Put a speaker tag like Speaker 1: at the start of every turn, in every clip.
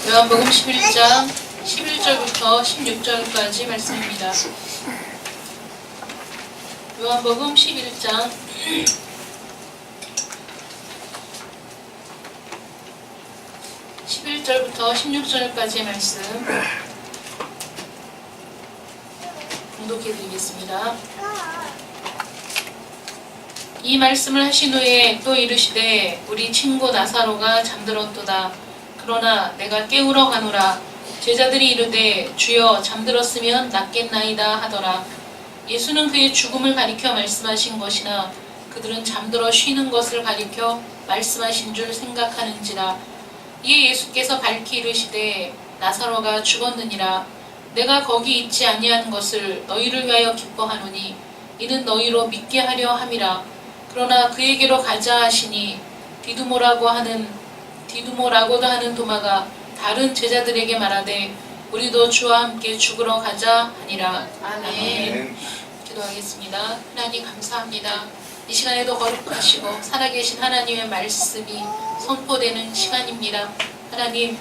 Speaker 1: 요한복음 11장 11절부터 16절까지 말씀입니다. 요한복음 11장 11절부터 16절까지의 말씀 봉독해 드리겠습니다. 이 말씀을 하신 후에 또 이르시되 우리 친구 나사로가 잠들었도다. 그러나 내가 깨우러 가노라. 제자들이 이르되 주여 잠들었으면 낫겠나이다 하더라. 예수는 그의 죽음을 가리켜 말씀하신 것이나 그들은 잠들어 쉬는 것을 가리켜 말씀하신 줄 생각하는지라. 이에 예수께서 밝히 이르시되 나사로가 죽었느니라. 내가 거기 있지 아니한 것을 너희를 위하여 기뻐하노니 이는 너희로 믿게 하려 함이라. 그러나 그에게로 가자 하시니 디두모라고도 하는 도마가 다른 제자들에게 말하되 우리도 주와 함께 죽으러 가자 하니라. 아멘. 기도하겠습니다. 하나님 감사합니다. 이 시간에도 거룩하시고 살아계신 하나님의 말씀이 선포되는 시간입니다. 하나님,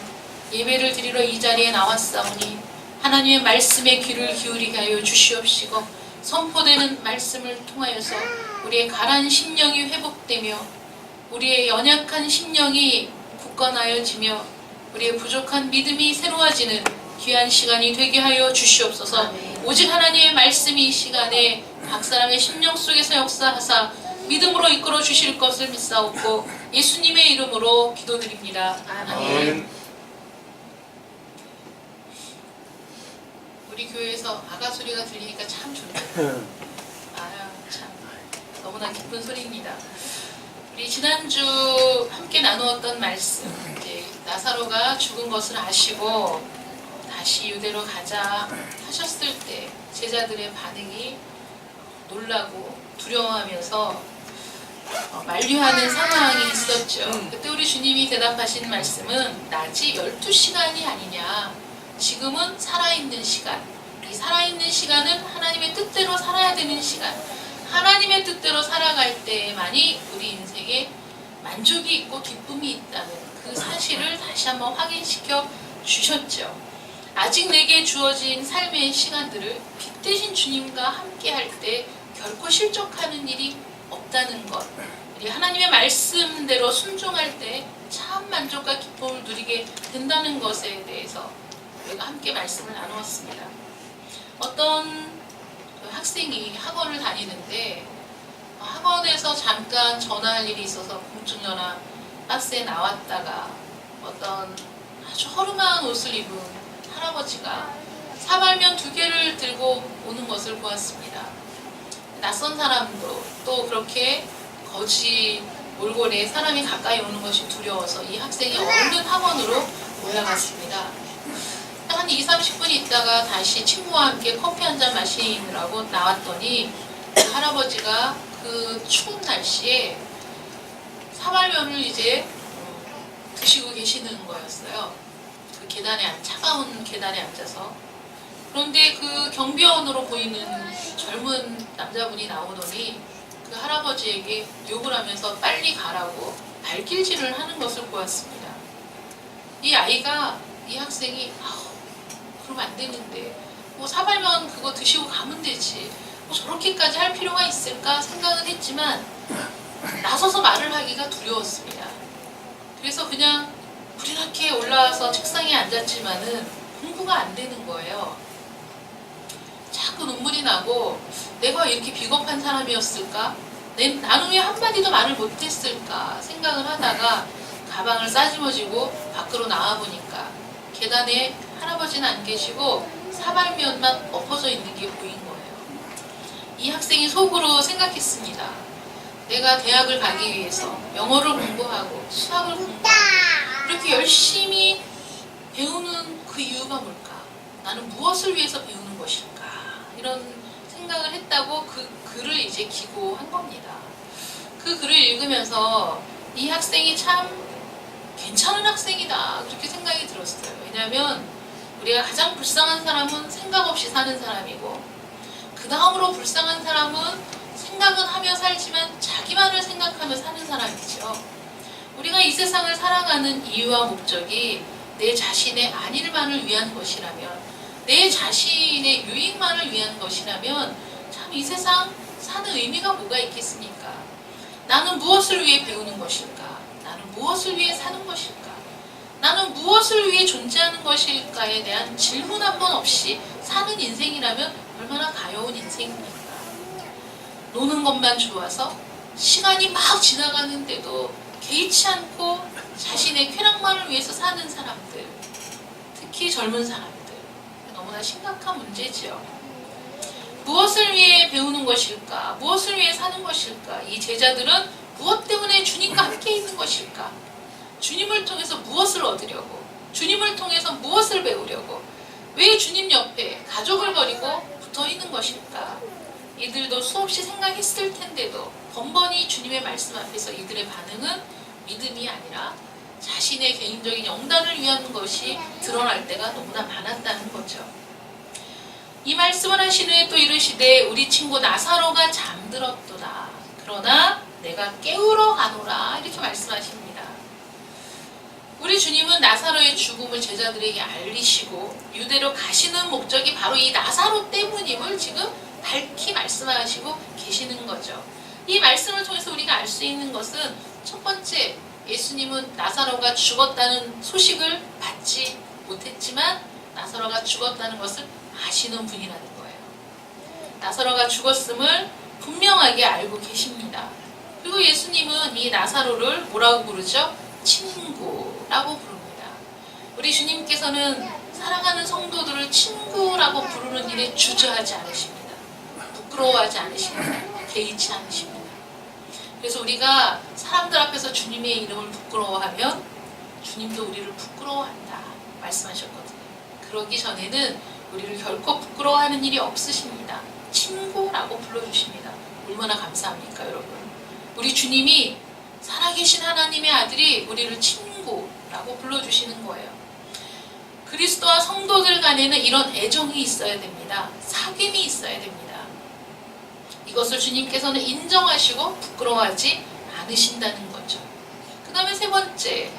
Speaker 1: 예배를 드리러 이 자리에 나왔사오니 하나님의 말씀에 귀를 기울이게 하여 주시옵시고 선포되는 말씀을 통하여서 우리의 가라앉은 심령이 회복되며 우리의 연약한 심령이 굳건하여지며 우리의 부족한 믿음이 새로워지는 귀한 시간이 되게 하여 주시옵소서. 아멘. 오직 하나님의 말씀이 이 시간에 각 사람의 심령 속에서 역사하사 믿음으로 이끌어 주실 것을 믿사옵고 예수님의 이름으로 기도드립니다. 아멘. 우리 교회에서 아가 소리가 들리니까 참 좋네요. 참 너무나 기쁜 소리입니다. 우리 지난주 함께 나누었던 말씀, 이제 나사로가 죽은 것을 아시고 다시 유대로 가자 하셨을 때 제자들의 반응이 놀라고 두려워하면서 만류하는 상황이 있었죠. 그때 우리 주님이 대답하신 말씀은 낮이 12시간이 아니냐. 지금은 살아있는 시간. 이 살아있는 시간은 하나님의 뜻대로 살아야 되는 시간. 하나님의 뜻대로 살아갈 때만이 우리 인생에 만족이 있고 기쁨이 있다는 그 사실을 다시 한번 확인시켜 주셨죠. 아직 내게 주어진 삶의 시간들을 빛 대신 주님과 함께 할 때 결코 실족하는 일이 없다는 것. 우리 하나님의 말씀대로 순종할 때 참 만족과 기쁨을 누리게 된다는 것에 대해서 우리가 함께 말씀을 나누었습니다. 어떤 학생이 학원을 다니는데 학원에서 잠깐 전화할 일이 있어서 공중전화 박스에 나왔다가 어떤 아주 허름한 옷을 입은 할아버지가 사발면 2개를 들고 오는 것을 보았습니다. 낯선 사람도 또 그렇게 거지 몰골에 사람이 가까이 오는 것이 두려워서 이 학생이 얼른 학원으로 올라갔습니다. 한 20-30분 있다가 다시 친구와 함께 커피 한잔 마시느라고 나왔더니 그 할아버지가 그 추운 날씨에 사발면을 이제 드시고 계시는 거였어요. 그 차가운 계단에 앉아서. 그런데 그 경비원으로 보이는 젊은 남자분이 나오더니 그 할아버지에게 욕을 하면서 빨리 가라고 발길질을 하는 것을 보았습니다. 이 학생이 그러면 안 되는데 뭐 사발면 그거 드시고 가면 되지 뭐 저렇게까지 할 필요가 있을까 생각은 했지만 나서서 말을 하기가 두려웠습니다. 그래서 그냥 부리렇게 올라와서 책상에 앉았지만은 공부가 안 되는 거예요. 자꾸 눈물이 나고 내가 이렇게 비겁한 사람이었을까? 나는 왜 한마디도 말을 못했을까 생각을 하다가 가방을 싸집어지고 밖으로 나와보니까 계단에 할아버지는 안 계시고 사발면만 엎어져 있는 게 보인 거예요. 이 학생이 속으로 생각했습니다. 내가 대학을 가기 위해서 영어를 공부하고 수학을 공부하고 이렇게 열심히 배우는 그 이유가 뭘까? 나는 무엇을 위해서 배우는 것일까? 이런 생각을 했다고 그 글을 이제 기고한 겁니다. 그 글을 읽으면서 이 학생이 참 괜찮은 학생이다 그렇게 생각이 들었어요. 왜냐하면 우리가 가장 불쌍한 사람은 생각 없이 사는 사람이고 그 다음으로 불쌍한 사람은 생각은 하며 살지만 자기만을 생각하며 사는 사람이죠. 우리가 이 세상을 살아가는 이유와 목적이 내 자신의 안일만을 위한 것이라면, 내 자신의 유익만을 위한 것이라면 참 이 세상 사는 의미가 뭐가 있겠습니까? 나는 무엇을 위해 배우는 것일까? 나는 무엇을 위해 사는 것일까? 나는 무엇을 위해 존재하는 것일까에 대한 질문 한 번 없이 사는 인생이라면 얼마나 가여운 인생입니까? 노는 것만 좋아서 시간이 막 지나가는데도 개의치 않고 자신의 쾌락만을 위해서 사는 사람들, 특히 젊은 사람들, 너무나 심각한 문제지요. 무엇을 위해 배우는 것일까? 무엇을 위해 사는 것일까? 이 제자들은 무엇 때문에 주님과 함께 있는 것일까? 주님을 통해서 무엇을 얻으려고? 주님을 통해서 무엇을 배우려고? 왜 주님 옆에 가족을 버리고 붙어 있는 것일까? 이들도 수없이 생각했을 텐데도 번번이 주님의 말씀 앞에서 이들의 반응은 믿음이 아니라 자신의 개인적인 영단을 위한 것이 드러날 때가 너무나 많았다는 거죠. 이 말씀을 하신 후에 또 이르시되 우리 친구 나사로가 잠들었도다. 그러나 내가 깨우러 가노라. 이렇게 말씀하십니다. 우리 주님은 나사로의 죽음을 제자들에게 알리시고 유대로 가시는 목적이 바로 이 나사로 때문임을 지금 밝히 말씀하시고 계시는 거죠. 이 말씀을 통해서 우리가 알 수 있는 것은 첫 번째, 예수님은 나사로가 죽었다는 소식을 받지 못했지만 나사로가 죽었다는 것을 아시는 분이라는 거예요. 나사로가 죽었음을 분명하게 알고 계십니다. 그리고 예수님은 이 나사로를 뭐라고 부르죠? 친구라고 부릅니다. 우리 주님께서는 사랑하는 성도들을 친구라고 부르는 일에 주저하지 않으십니다. 부끄러워하지 않으십니다. 개의치 않으십니다. 그래서 우리가 사람들 앞에서 주님의 이름을 부끄러워하면 주님도 우리를 부끄러워한다 말씀하셨거든요. 그러기 전에는 우리를 결코 부끄러워하는 일이 없으십니다. 친구라고 불러주십니다. 얼마나 감사합니까, 여러분? 우리 주님이 살아계신 하나님의 아들이 우리를 친구라고 불러주시는 거예요. 그리스도와 성도들 간에는 이런 애정이 있어야 됩니다. 사귐이 있어야 됩니다. 이것을 주님께서는 인정하시고 부끄러워하지 않으신다는 거죠. 그 다음에 세 번째,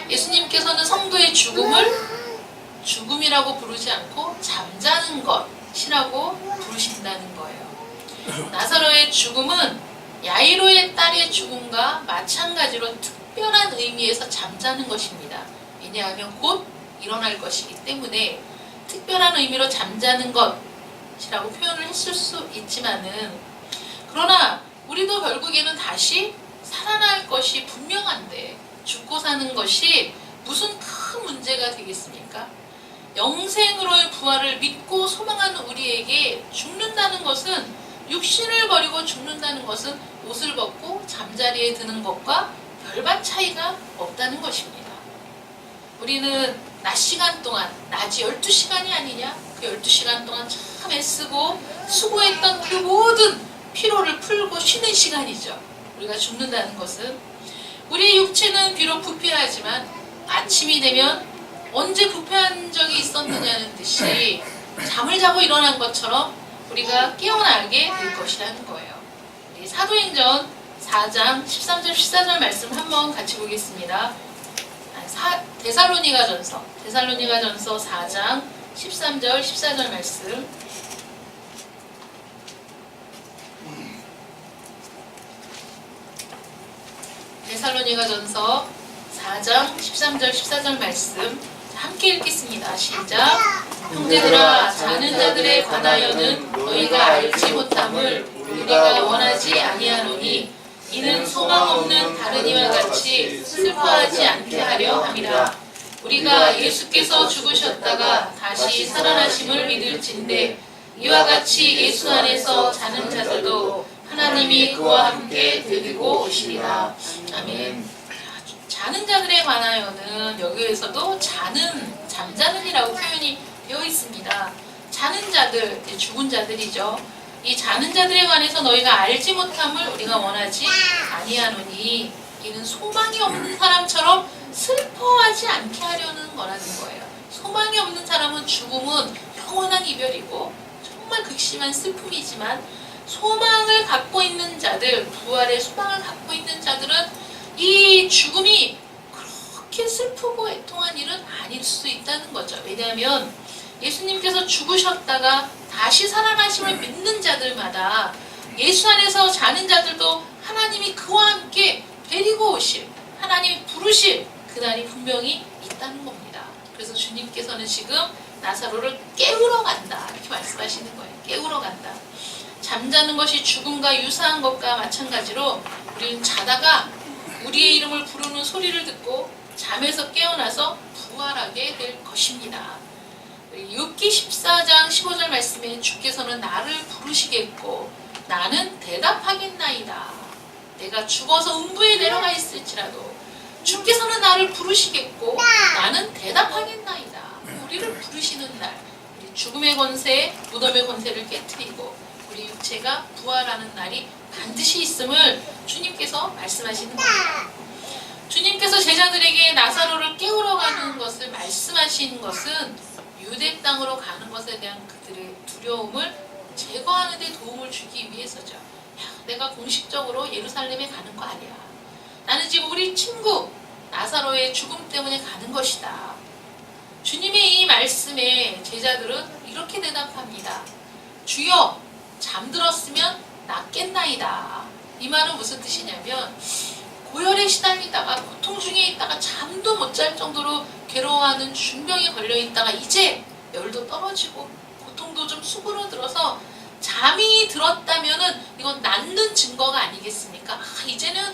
Speaker 1: 예수님께서는 성도의 죽음을 죽음이라고 부르지 않고 잠자는 것이라고 부르신다는 거예요. 나사로의 죽음은 야이로의 딸의 죽음과 마찬가지로 특별한 의미에서 잠자는 것입니다. 왜냐하면 곧 일어날 것이기 때문에 특별한 의미로 잠자는 것이라고 표현을 했을 수 있지만은, 그러나 우리도 결국에는 다시 살아날 것이 분명한데 죽고 사는 것이 무슨 큰 문제가 되겠습니까? 영생으로의 부활을 믿고 소망하는 우리에게 죽는다는 것은, 육신을 버리고 죽는다는 것은 옷을 벗고 잠자리에 드는 것과 별반 차이가 없다는 것입니다. 우리는 낮 시간 동안, 낮이 12시간이 아니냐? 그 12시간 동안 참 애쓰고 수고했던 그 모든 피로를 풀고 쉬는 시간이죠. 우리가 죽는다는 것은, 우리의 육체는 비록 부패하지만 아침이 되면 언제 부패한 적이 있었느냐는 듯이 잠을 자고 일어난 것처럼 우리가 깨어나게 될 것이라는 거예요. 사도행전 4장 13절 14절 말씀 한번 같이 보겠습니다. 데살로니가전서 4장 13절 14절 말씀. 데살로니가전서 4장 13절 14절 말씀 함께 읽겠습니다. 시작. 형제들아, 자는 자들에 관하여는 너희가 알지 못함을 우리가 원하지 아니하노니 이는 소망 없는 다른 이와 같이 슬퍼하지 않게 하려 함이라. 우리가 예수께서 죽으셨다가 다시 살아나심을 믿을진대 이와 같이 예수 안에서 자는 자들도 하나님이 그와 함께 데리고 오시리라. 아멘. 자는 자들에 관하여는 여기에서도 잠자는이라고 표현이 되어 있습니다. 자는 자들, 죽은 자들이죠. 이 자는 자들에 관해서 너희가 알지 못함을 우리가 원하지 아니하노니 이는 소망이 없는 사람처럼 슬퍼하지 않게 하려는 거라는 거예요. 소망이 없는 사람은 죽음은 영원한 이별이고 정말 극심한 슬픔이지만, 소망을 갖고 있는 자들, 부활의 소망을 갖고 있는 자들은 이 죽음이 그렇게 슬프고 애통한 일은 아닐 수 있다는 거죠. 왜냐하면 예수님께서 죽으셨다가 다시 살아나심을 믿는 자들마다 예수 안에서 자는 자들도 하나님이 그와 함께 데리고 오실, 하나님이 부르실 그날이 분명히 있다는 겁니다. 그래서 주님께서는 지금 나사로를 깨우러 간다 이렇게 말씀하시는 거예요. 깨우러 간다. 잠자는 것이 죽음과 유사한 것과 마찬가지로 우리는 자다가 우리의 이름을 부르는 소리를 듣고 잠에서 깨어나서 부활하게 될 것입니다. 욥기 14장 15절 말씀에 주께서는 나를 부르시겠고 나는 대답하겠나이다. 내가 죽어서 음부에 내려가 있을지라도 주께서는 나를 부르시겠고 나는 대답하겠나이다. 우리를 부르시는 날, 우리 죽음의 권세, 무덤의 권세를 깨트리고 우리 육체가 부활하는 날이 반드시 있음을 주님께서 말씀하시는 겁니다. 주님께서 제자들에게 나사로를 깨우러 가는 것을 말씀하신 것은 유대 땅으로 가는 것에 대한 그들의 두려움을 제거하는 데 도움을 주기 위해서죠. 내가 공식적으로 예루살렘에 가는 거 아니야. 나는 지금 우리 친구 나사로의 죽음 때문에 가는 것이다. 주님의 이 말씀에 제자들은 이렇게 대답합니다. 주여, 잠들었으면 낫겠나이다. 이 말은 무슨 뜻이냐면 고열에 시달리다가 고통 중에 있다가 잠도 못 잘 정도로 괴로워하는 중병에 걸려 있다가 이제 열도 떨어지고 고통도 좀 수그러들어서 잠이 들었다면은 이건 낫는 증거가 아니겠습니까? 이제는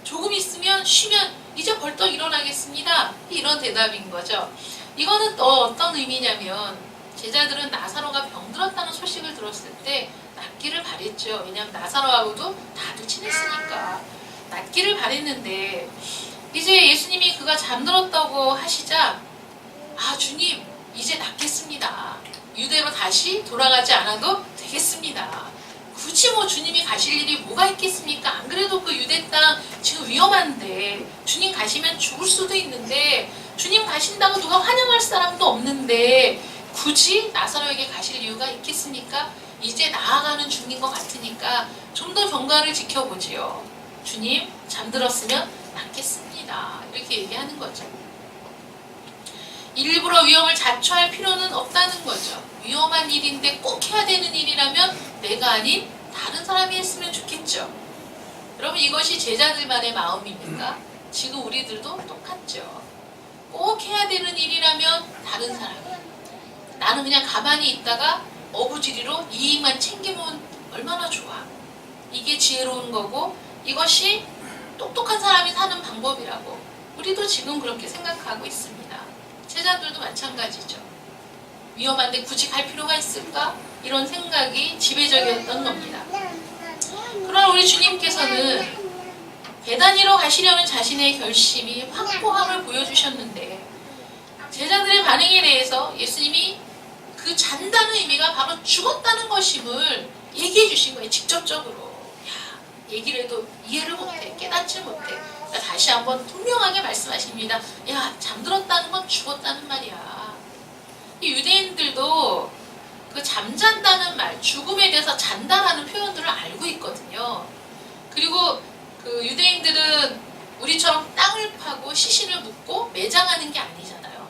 Speaker 1: 조금 있으면 쉬면 이제 벌떡 일어나겠습니다. 이런 대답인 거죠. 이거는 또 어떤 의미냐면 제자들은 나사로가 병들었다는 소식을 들었을 때 낫기를 바랬죠. 왜냐하면 나사로하고도 다들 친했으니까 낫기를 바랬는데 이제 예수님이 그가 잠들었다고 하시자 주님 이제 낫겠습니다. 유대로 다시 돌아가지 않아도 되겠습니다. 굳이 뭐 주님이 가실 일이 뭐가 있겠습니까? 안 그래도 그 유대 땅 지금 위험한데 주님 가시면 죽을 수도 있는데 주님 가신다고 누가 환영할 사람도 없는데 굳이 나사로에게 가실 이유가 있겠습니까? 이제 나아가는 중인 것 같으니까 좀 더 경과를 지켜보지요. 주님 잠들었으면 낫겠습니다. 이렇게 얘기하는 거죠. 일부러 위험을 자초할 필요는 없다는 거죠. 위험한 일인데 꼭 해야 되는 일이라면 내가 아닌 다른 사람이 했으면 좋겠죠. 여러분 이것이 제자들만의 마음입니까? 지금 우리들도 똑같죠. 꼭 해야 되는 일이라면 다른 사람이, 나는 그냥 가만히 있다가 어부지리로 이익만 챙기면 얼마나 좋아. 이게 지혜로운 거고 이것이 똑똑한 사람이 사는 방법이라고 우리도 지금 그렇게 생각하고 있습니다. 제자들도 마찬가지죠. 위험한데 굳이 갈 필요가 있을까? 이런 생각이 지배적이었던 겁니다. 그러나 우리 주님께서는 베다니로 가시려는 자신의 결심이 확고함을 보여주셨는데 제자들의 반응에 대해서 예수님이 그 잔다는 의미가 바로 죽었다는 것임을 얘기해 주신 거예요. 직접적으로. 얘기를 해도 이해를 못해. 깨닫지 못해. 그러니까 다시 한번 분명하게 말씀하십니다. 잠들었다는 건 죽었다는 말이야. 이 유대인들도 그 잠잔다는 말, 죽음에 대해서 잔다라는 표현들을 알고 있거든요. 그리고 그 유대인들은 우리처럼 땅을 파고 시신을 묻고 매장하는 게 아니잖아요.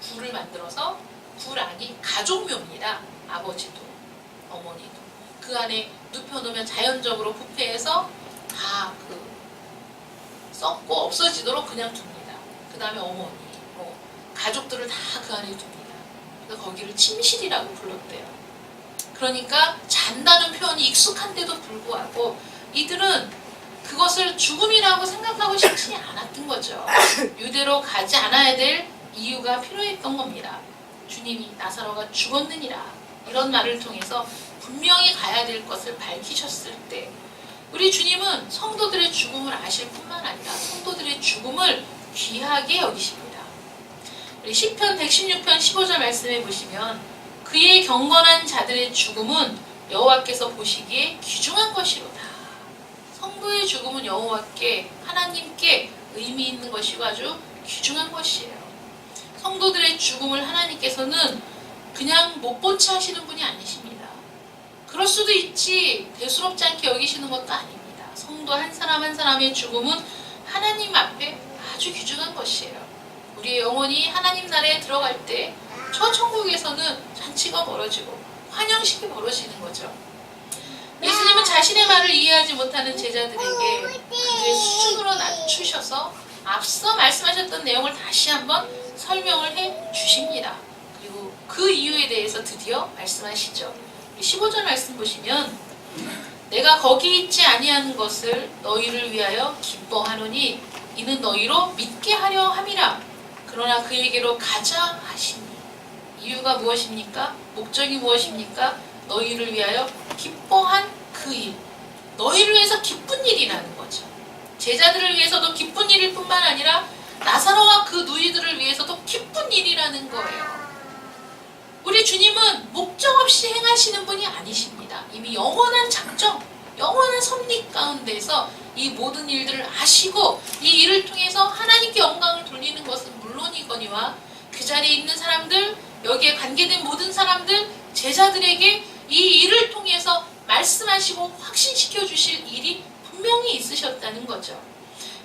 Speaker 1: 굴을 만들어서 굴 안이 가족묘입니다. 아버지도 어머니도 그 안에 눕혀놓으면 자연적으로 부패해서 다 썩고 없어지도록 그냥 둡니다. 그 다음에 어머니, 가족들을 다 그 안에 둡니다. 그래서 거기를 침실이라고 불렀대요. 그러니까 잔다는 표현이 익숙한데도 불구하고 이들은 그것을 죽음이라고 생각하고 싶지 않았던 거죠. 유대로 가지 않아야 될 이유가 필요했던 겁니다. 주님이 나사로가 죽었느니라 이런 말을 통해서 분명히 가야 될 것을 밝히셨을 때 우리 주님은 성도들의 죽음을 아실 뿐만 아니라 성도들의 죽음을 귀하게 여기십니다. 우리 시편 116편 15절 말씀해 보시면 그의 경건한 자들의 죽음은 여호와께서 보시기에 귀중한 것이로다. 성도의 죽음은 여호와께 하나님께 의미 있는 것이고 아주 귀중한 것이에요. 성도들의 죽음을 하나님께서는 그냥 못 본 채 하시는 분이 아니십니다. 그럴 수도 있지 대수롭지 않게 여기시는 것도 아닙니다. 성도 한 사람 한 사람의 죽음은 하나님 앞에 아주 귀중한 것이에요. 우리의 영혼이 하나님 나라에 들어갈 때 저 천국에서는 잔치가 벌어지고 환영식이 벌어지는 거죠. 예수님은 자신의 말을 이해하지 못하는 제자들에게 그들의 수준으로 낮추셔서 앞서 말씀하셨던 내용을 다시 한번 설명을 해 주십니다. 그리고 그 이유에 대해서 드디어 말씀하시죠. 15절 말씀 보시면 내가 거기 있지 아니하는 것을 너희를 위하여 기뻐하노니 이는 너희로 믿게 하려 함이라. 그러나 그에게로 가자 하시니. 이유가 무엇입니까? 목적이 무엇입니까? 너희를 위하여 기뻐한 그 일. 너희를 위해서 기쁜 일이라는 거죠. 제자들을 위해서도 기쁜 일일 뿐만 아니라 나사로와 그 누이들을 위해서도 기쁜 일이라는 거예요. 우리 주님은 목적 없이 행하시는 분이 아니십니다. 이미 영원한 작정, 영원한 섭리 가운데서 이 모든 일들을 아시고 이 일을 통해서 하나님께 영광을 돌리는 것은 물론이거니와 그 자리에 있는 사람들, 여기에 관계된 모든 사람들, 제자들에게 이 일을 통해서 말씀하시고 확신시켜 주실 일이 분명히 있으셨다는 거죠.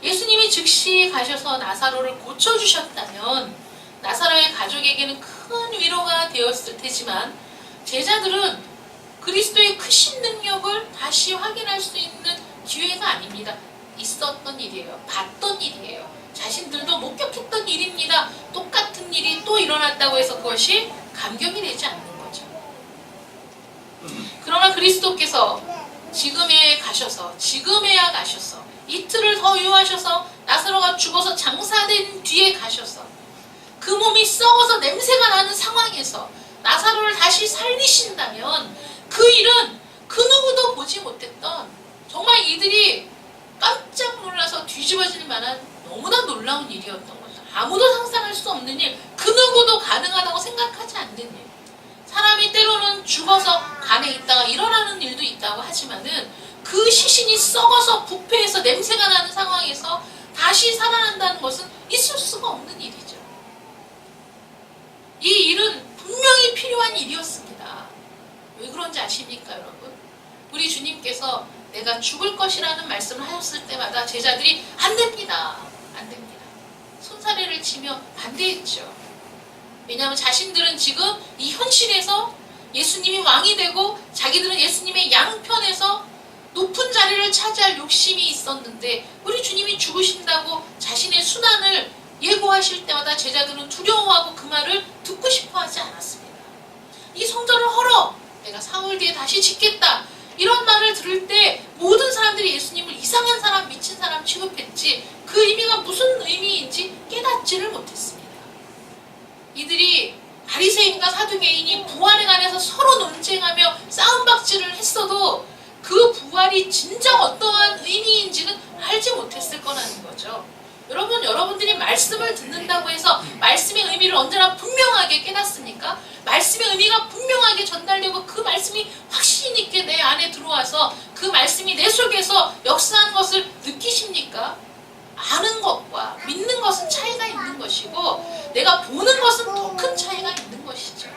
Speaker 1: 예수님이 즉시 가셔서 나사로를 고쳐주셨다면 나사로의 가족에게는 큰 위로가 되었을 테지만 제자들은 그리스도의 크신 능력을 다시 확인할 수 있는 기회가 아닙니다. 있었던 일이에요. 봤던 일이에요. 자신들도 목격했던 일입니다. 똑같은 일이 또 일어났다고 해서 그것이 감격이 되지 않는 거죠. 그러나 그리스도께서 지금에야 가셔서 이틀을 더 유하셔서 나사로가 죽어서 장사된 뒤에 가셔서 그 몸이 썩어서 냄새가 나는 상황에서 나사로를 다시 살리신다면 그 일은 그 누구도 보지 못했던 정말 이들이 깜짝 놀라서 뒤집어질 만한 너무나 놀라운 일이었던 거죠. 아무도 상상할 수 없는 일, 그 누구도 가능하다고 생각하지 않는 일. 사람이 때로는 죽어서 간에 있다가 일어나는 일도 있다고 하지만은 그 시신이 썩어서 부패해서 냄새가 나는 상황에서 다시 살아난다는 것은 있을 수가 없는 일이죠. 이 일은 분명히 필요한 일이었습니다. 왜 그런지 아십니까, 여러분? 우리 주님께서 내가 죽을 것이라는 말씀을 하셨을 때마다 제자들이 안 됩니다. 안 됩니다. 손사래를 치며 반대했죠. 왜냐하면 자신들은 지금 이 현실에서 예수님이 왕이 되고 자기들은 예수님의 양편에서 높은 자리를 차지할 욕심이 있었는데 우리 주님이 죽으신다고 자신의 순환을 예고하실 때마다 제자들은 두려워하고 그 말을 듣고 싶어 하지 않았습니다. 이 성전을 헐어! 내가 사흘 뒤에 다시 짓겠다! 이런 말을 들을 때 모든 사람들이 예수님을 이상한 사람, 미친 사람 취급했지 그 의미가 무슨 의미인지 깨닫지를 못했습니다. 이들이 바리새인과 사두개인이 부활에 관해서 서로 논쟁하며 싸움박질을 했어도 그 부활이 진정 어떠한 의미인지는 알지 못했을 거라는 거죠. 여러분, 여러분들이 말씀을 듣는다고 해서 말씀의 의미를 언제나 분명하게 깨닫습니까? 말씀의 의미가 분명하게 전달되고 그 말씀이 확신 있게 내 안에 들어와서 그 말씀이 내 속에서 역사하는 것을 느끼십니까? 아는 것과 믿는 것은 차이가 있는 것이고 내가 보는 것은 더 큰 차이가 있는 것이죠.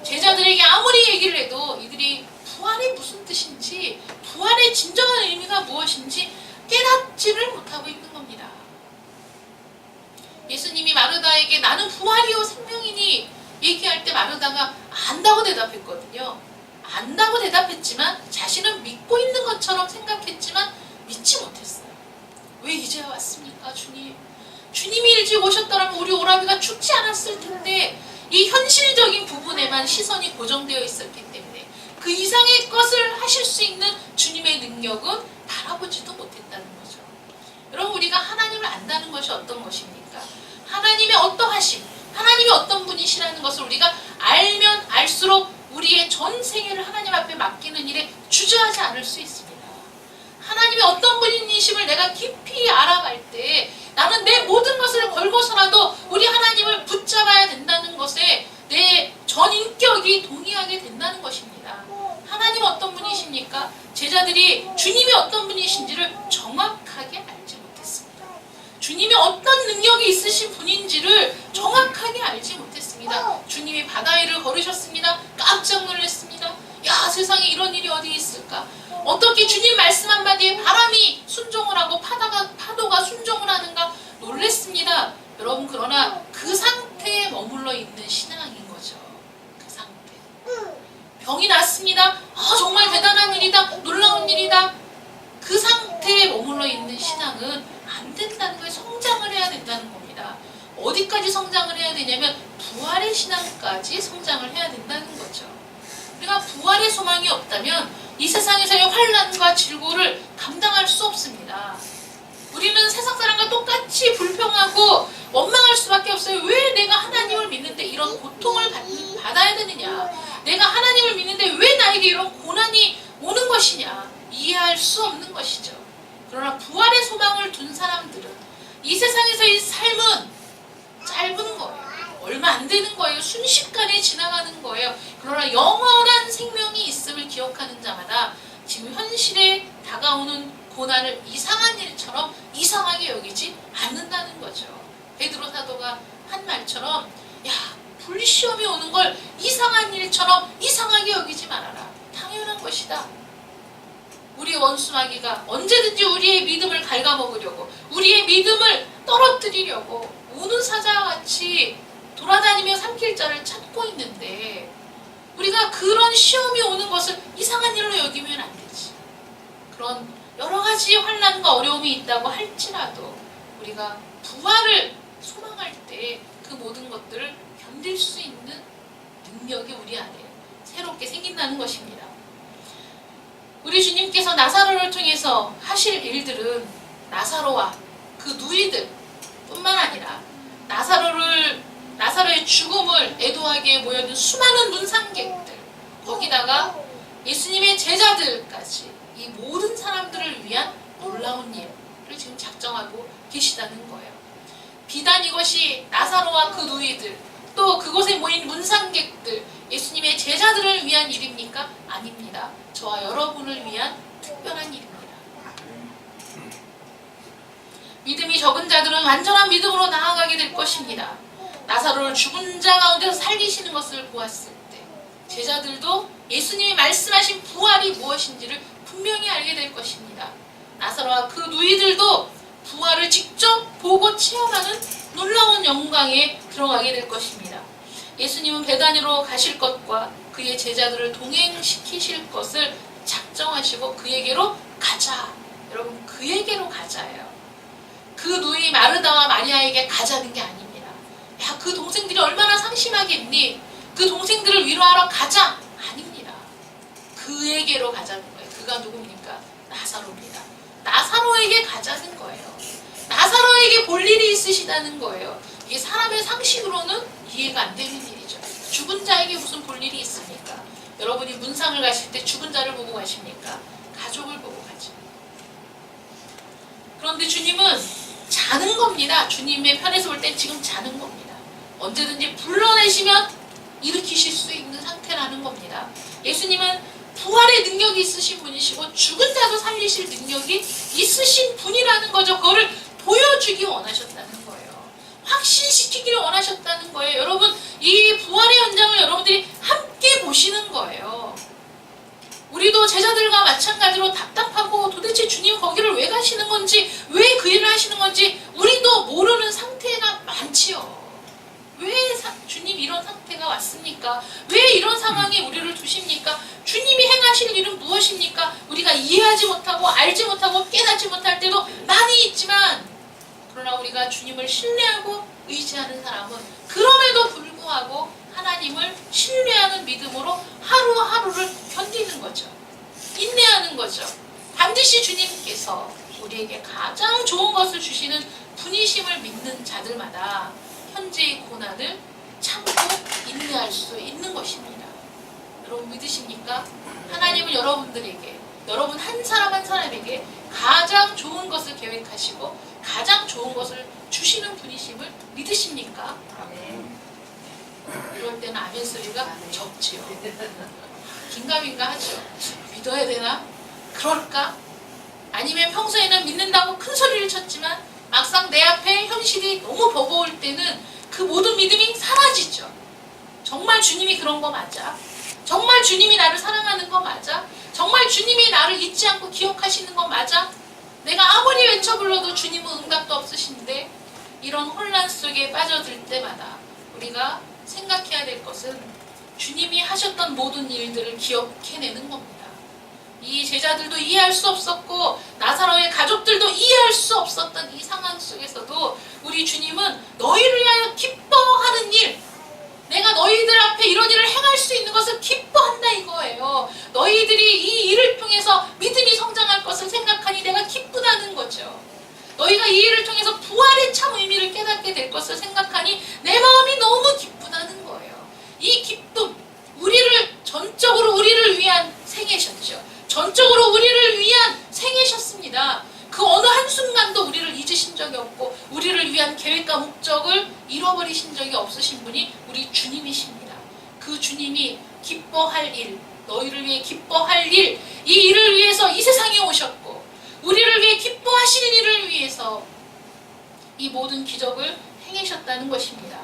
Speaker 1: 제자들에게 아무리 얘기를 해도 이들이 부활이 무슨 뜻인지 부활의 진정한 의미가 무엇인지 깨닫지를 못하고 있는 겁니다. 예수님이 마르다에게 나는 부활이요 생명이니 얘기할 때 마르다가 안다고 대답했거든요. 안다고 대답했지만 자신은 믿고 있는 것처럼 생각했지만 믿지 못했어요. 왜 이제야 왔습니까, 주님? 주님이 일찍 오셨더라면 우리 오라비가 죽지 않았을 텐데 이 현실적인 부분에만 시선이 고정되어 있었기 때문에 그 이상의 것을 하실 수 있는 주님의 능력은 바라보지도 못했다는 거죠. 여러분, 우리가 하나님을 안다는 것이 어떤 것입니까? 하나님의 어떠하심, 하나님이 어떤 분이시라는 것을 우리가 알면 알수록 우리의 전 생애를 하나님 앞에 맡기는 일에 주저하지 않을 수 있습니다. 하나님이 어떤 분이심을 내가 깊이 알아갈 때 나는 내 모든 것을 걸고서라도 우리 하나님을 붙잡아야 된다는 것에 내 전 인격이 동의하게 된다는 것입니다. 하나님 어떤 분이십니까? 제자들이 주님이 어떤 분이신지를 정확하게 알지 못했습니다. 주님이 어떤 능력이 있으신 분인지를 정확하게 알지 못했습니다. 주님이 바다 위를 걸으셨습니다. 깜짝 놀랐습니다. 야, 세상에 이런 일이 어디 있을까? 어떻게 주님 말씀 한마디에 바람이 순종을 하고 파도가 순종을 하는가 놀랬습니다. 여러분, 그러나 있는 신앙인 거죠. 그 상태. 병이 났습니다. 정말 대단한 일이다. 놀라운 일이다. 그 상태에 머물러 있는 신앙은 안 된다는 거예요. 성장을 해야 된다는 겁니다. 어디까지 성장을 해야 되냐면 부활의 신앙까지 성장을 해야 된다는 거죠. 우리가 부활의 소망이 없다면 이 세상에서의 환난과 질고를 감당할 수 없습니다. 우리는 세상 사람과 똑같이 불평하고 원망할 수밖에 없어요. 왜 내가 하나님을 믿는데 이런 고통을 받아야 되느냐? 내가 하나님을 믿는데 왜 나에게 이런 고난이 오는 것이냐? 이해할 수 없는 것이죠. 그러나 부활의 소망을 둔 사람들은 이 세상에서의 삶은 짧은 거예요. 얼마 안 되는 거예요. 순식간에 지나가는 거예요. 그러나 영원한 생명이 있음을 기억하는 자마다 지금 현실에 다가오는 고난을 이상한 일처럼 이상하게 여기지 않는다는 거죠. 베드로 사도가 한 말처럼 불시험이 오는 걸 이상한 일처럼 이상하게 여기지 말아라. 당연한 것이다. 우리 원수 마귀가 언제든지 우리의 믿음을 갉아먹으려고, 우리의 믿음을 떨어뜨리려고 우는 사자와 같이 돌아다니며 삼킬 자를 찾고 있는데, 우리가 그런 시험이 오는 것을 이상한 일로 여기면 안 되지. 그런 여러 가지 환난과 어려움이 있다고 할지라도 우리가 부활을 소망할 때 그 모든 것들을 견딜 수 있는 능력이 우리 안에 새롭게 생긴다는 것입니다. 우리 주님께서 나사로를 통해서 하실 일들은 나사로와 그 누이들 뿐만 아니라 나사로의 죽음을 애도하게 모여든 수많은 문상객들, 거기다가 예수님의 제자들까지 이 모든 사람들을 위한 놀라운 일을 지금 작정하고 계시다는 거예요. 비단 이것이 나사로와 그 누이들, 또 그곳에 모인 문상객들, 예수님의 제자들을 위한 일입니까? 아닙니다. 저와 여러분을 위한 특별한 일입니다. 믿음이 적은 자들은 완전한 믿음으로 나아가게 될 것입니다. 나사로를 죽은 자 가운데서 살리시는 것을 보았을 때 제자들도 예수님이 말씀하신 부활이 무엇인지를 분명히 알게 될 것입니다. 나사로와 그 누이들도 부활을 직접 보고 체험하는 놀라운 영광에 들어가게 될 것입니다. 예수님은 베다니로 가실 것과 그의 제자들을 동행시키실 것을 작정하시고 그에게로 가자. 여러분, 그에게로 가자예요. 그 누이 마르다와 마리아에게 가자는 게 아닙니다. 그 동생들이 얼마나 상심하겠니? 그 동생들을 위로하러 가자. 아닙니다. 그에게로 가자는 거예요. 그가 누굽니까? 나사로입니다. 나사로에게 가자는 거예요. 나사로에게 볼 일이 있으시다는 거예요. 이게 사람의 상식으로는 이해가 안 되는 일이죠. 죽은 자에게 무슨 볼 일이 있습니까? 여러분이 문상을 가실 때 죽은 자를 보고 가십니까? 가족을 보고 가죠. 그런데 주님은 자는 겁니다. 주님의 편에서 볼 땐 지금 자는 겁니다. 언제든지 불러내시면 일으키실 수 있는 상태라는 겁니다. 예수님은 부활의 능력이 있으신 분이시고 죽은 자도 살리실 능력이 있으신 분이라는 거죠. 그거를 보여주기 원하셨다는 거예요. 확신시키기를 원하셨다는 거예요. 여러분, 이 부활의 현장을 여러분들이 함께 보시는 거예요. 우리도 제자들과 마찬가지로 답답하고 도대체 주님 거기를 왜 가시는 건지, 왜 그 일을 하시는 건지 우리도 모르는 상태가 많지요. 왜 주님 이런 상태가 왔습니까? 왜 이런 상황에 우리를 두십니까? 주님이 행하실 일은 무엇입니까? 우리가 이해하지 못하고 알지 못하고 깨닫지 못할 때도 많이 있지만, 그러나 우리가 주님을 신뢰하고 의지하는 사람은 그럼에도 불구하고 하나님을 신뢰하는 믿음으로 하루하루를 견디는 거죠. 인내하는 거죠. 반드시 주님께서 우리에게 가장 좋은 것을 주시는 분이심을 믿는 자들마다 현재의 고난을 참고 인내할 수 있는 것입니다. 여러분 믿으십니까? 하나님은 여러분들에게, 여러분 한 사람 한 사람에게 가장 좋은 것을 계획하시고 가장 좋은 것을 주시는 분이심을 믿으십니까? 이럴 때는 아멘 소리가 적지요. 긴가민가 하죠. 믿어야 되나? 그럴까? 아니면 평소에는 믿는다고 큰 소리를 쳤지만 막상 내 앞에 현실이 너무 버거울 때는 그 모든 믿음이 사라지죠. 정말 주님이 그런 거 맞아? 정말 주님이 나를 사랑하는 거 맞아? 정말 주님이 나를 잊지 않고 기억하시는 거 맞아? 내가 아무리 외쳐 불러도 주님은 응답도 없으신데, 이런 혼란 속에 빠져들 때마다 우리가 생각해야 될 것은 주님이 하셨던 모든 일들을 기억해내는 겁니다. 이 제자들도 이해할 수 없었고 나사로의 가족들도 이해할 수 없었던 이 상황 속에서도 우리 주님은 너희를 위하여 기뻐하는 일, 내가 너희들 앞에 이런 일을 행할 수 있는 것을 기뻐한다 이거예요. 너희들이 이 일을 통해서 믿음이 성장할 것을 생각하니 내가 기쁘다는 거죠. 너희가 이 일을 통해서 부활의 참 의미를 깨닫게 될 것을 생각하니 내 마음이 너무 기쁘다는 거예요. 이 기쁨, 전적으로 우리를 위한 생애셨죠. 전적으로 우리를 위한 생애셨습니다. 그 어느 한순간도 우리를 잊으신 적이 없고 우리를 위한 계획과 목적을 잃어버리신 적이 없으신 분이 우리 주님이십니다. 그 주님이 기뻐할 일, 너희를 위해 기뻐할 일, 이 일을 위해서 이 세상에 오셨고 우리를 위해 기뻐하시는 일을 위해서 이 모든 기적을 행하셨다는 것입니다.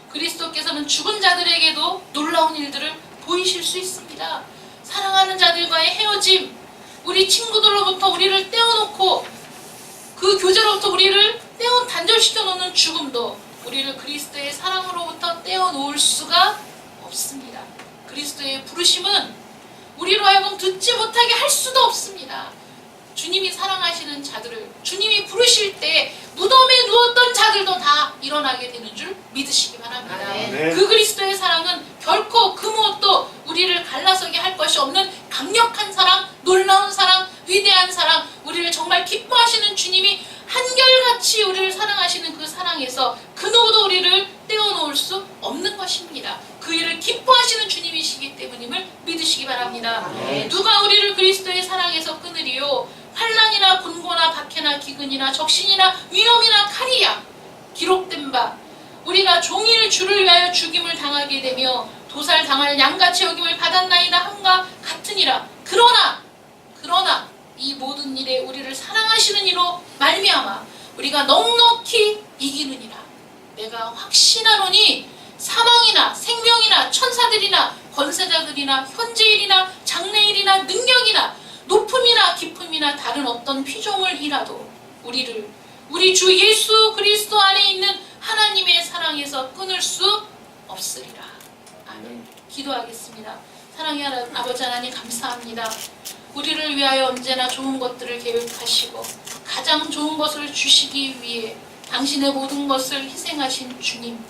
Speaker 1: 그리스도께서는 죽은 자들에게도 놀라운 일들을 보이실 수 있습니다. 사랑하는 자들과의 헤어짐, 우리 친구들로부터 우리를 떼어놓고 그 교제로부터 우리를 단절시켜 놓는 죽음도 우리를 그리스도의 사랑으로부터 떼어놓을 수가 없습니다. 그리스도의 부르심은 우리로 하여금 듣지 못하게 할 수도 없습니다. 주님이 사랑하시는 자들을 주님이 부르실 때 무덤에 누웠던 자들도 다 일어나게 되는 줄 믿으시기 바랍니다.
Speaker 2: 네.
Speaker 1: 그 그리스도의 사랑은 결코 그 무엇도 우리를 갈라서게 할 것이 없는 강력한 사랑, 놀라운 사랑, 위대한 사랑, 우리를 정말 기뻐하시는 주님이 한결같이 우리를 사랑하시는 그 사랑에서 그 누구도 우리를 떼어놓을 수 없는 것입니다. 그 일을 기뻐하시는 주님이시기 때문임을 믿으시기 바랍니다.
Speaker 2: 네.
Speaker 1: 누가 우리를 그리스도의 사랑에서 끊으리요? 환난이나 곤고나 박해나 기근이나 적신이나 위험이나 칼이야. 기록된 바 우리가 종일 주를 위하여 죽임을 당하게 되며 도살 당할 양같이 여김을 받았나이다 함과 같으니라. 그러나 이 모든 일에 우리를 사랑하시는 이로 말미암아 우리가 넉넉히 이기느니라. 내가 확신하노니 사망이나 생명이나 천사들이나 권세자들이나 현재일이나 장래일이나 능력이나 높음이나 깊음이나 다른 어떤 피조물이라도 우리 주 예수 그리스도 안에 있는 하나님의 사랑에서 끊을 수 없으리라. 아멘. 기도하겠습니다. 사랑의 아버지 하나님 감사합니다. 우리를 위하여 언제나 좋은 것들을 계획하시고 가장 좋은 것을 주시기 위해 당신의 모든 것을 희생하신 주님,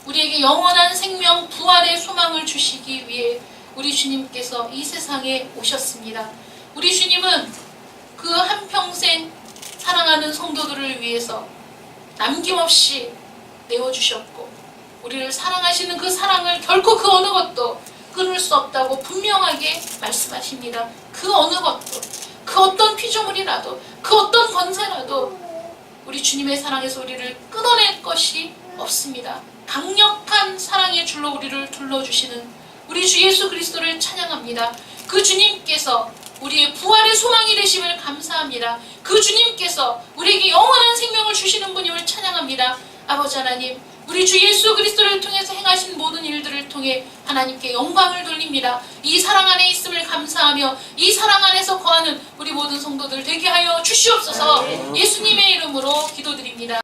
Speaker 1: 우리에게 영원한 생명 부활의 소망을 주시기 위해 우리 주님께서 이 세상에 오셨습니다. 우리 주님은 그 한평생 사랑하는 성도들을 위해서 남김없이 내어주셨고 우리를 사랑하시는 그 사랑을 결코 그 어느 것도 끊을 수 없다고 분명하게 말씀하십니다. 그 어느 것도, 그 어떤 피조물이라도, 그 어떤 권세라도 우리 주님의 사랑에서 우리를 끊어낼 것이 없습니다. 강력한 사랑의 줄로 우리를 둘러주시는 우리 주 예수 그리스도를 찬양합니다. 그 주님께서 우리의 부활의 소망이 되심을 감사합니다. 그 주님께서 우리에게 영원한 생명을 주시는 분임을 찬양합니다. 아버지 하나님, 우리 주 예수 그리스도를 통해서 행하신 모든 일들을 통해 하나님께 영광을 돌립니다. 이 사랑 안에 있음을 감사하며 이 사랑 안에서 거하는 우리 모든 성도들 되게 하여 주시옵소서. 예수님의 이름으로 기도드립니다.